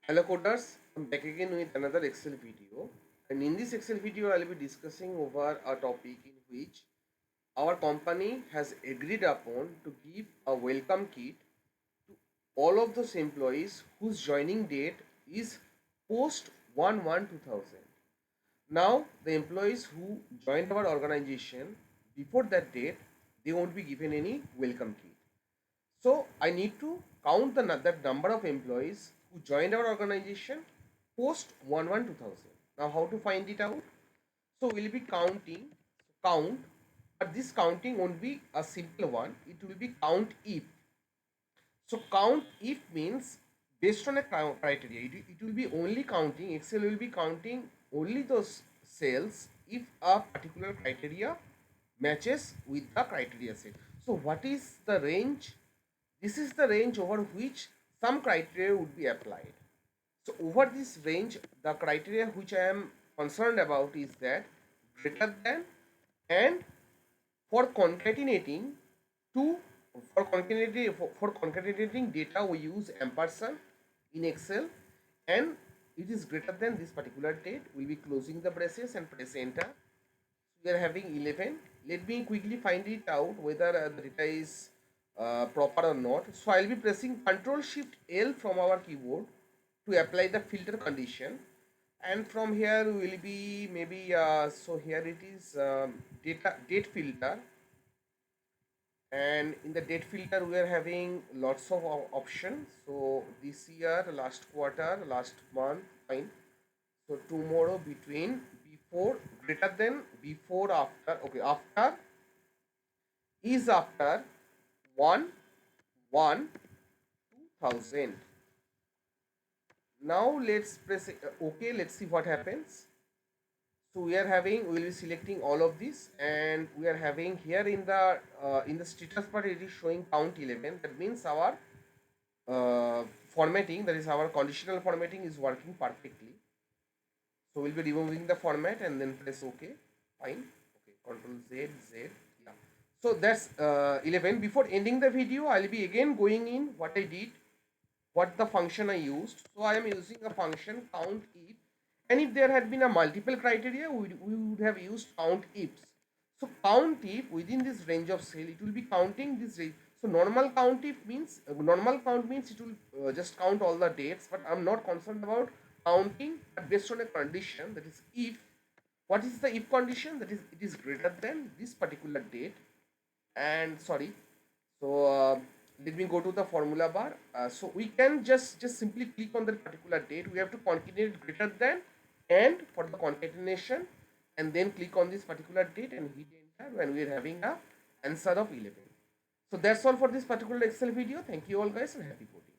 Hello coders, I'm back again with another Excel video, and in this Excel video I'll be discussing over a topic in which our company has agreed upon to give a welcome kit to all of those employees whose joining date is post 1/1/2000. Now the employees who joined our organization before that date, they won't be given any welcome kit. So I need to count that number of employees who joined our organization post 1/1/2000. Now how to find it out? So we'll be count, but this counting won't be a simple one. It will be count if. So count if means based on a criteria. It will be only counting. Excel will be counting only those cells if a particular criteria matches with the criteria set. So what is the range? This is the range over which some criteria would be applied. So over this range, the criteria which I am concerned about is that greater than, and for concatenating two for concatenating data we use ampersand in Excel, and it is greater than this particular date. We'll be closing the braces and press enter. We are having 11. Let me quickly find it out whether the data is proper or not. So I'll be pressing Ctrl Shift L from our keyboard to apply the filter condition, and from here we will be maybe so here it is date filter, and in the date filter we are having lots of options. So this year, last quarter, last month, fine. So tomorrow, between, before, greater than, before, after. Okay, after is after 1/1/2000. Now let's press OK. Let's see what happens. So we are having, we will be selecting all of this, and we are having here in the status bar it is showing count 11. That means our formatting, that is our conditional formatting, is working perfectly. So we'll be removing the format and then press OK. Fine. Okay. Control Z, Z. Yeah. So that's 11. Before ending the video, I'll be again going in what I did, what the function I used. So I am using a function count if, and if there had been a multiple criteria, we would have used count ifs. So count if within this range of cell, it will be counting this range. So normal count if means normal count means it will just count all the dates, but I'm not concerned about counting based on a condition, that is if. What is the if condition? That is it is greater than this particular date. And sorry, so let me go to the formula bar. So we can just simply click on that particular date. We have to concatenate greater than and for the concatenation, and then click on this particular date and hit enter when we are having a answer of 11. So that's all for this particular Excel video. Thank you all guys, and happy coding.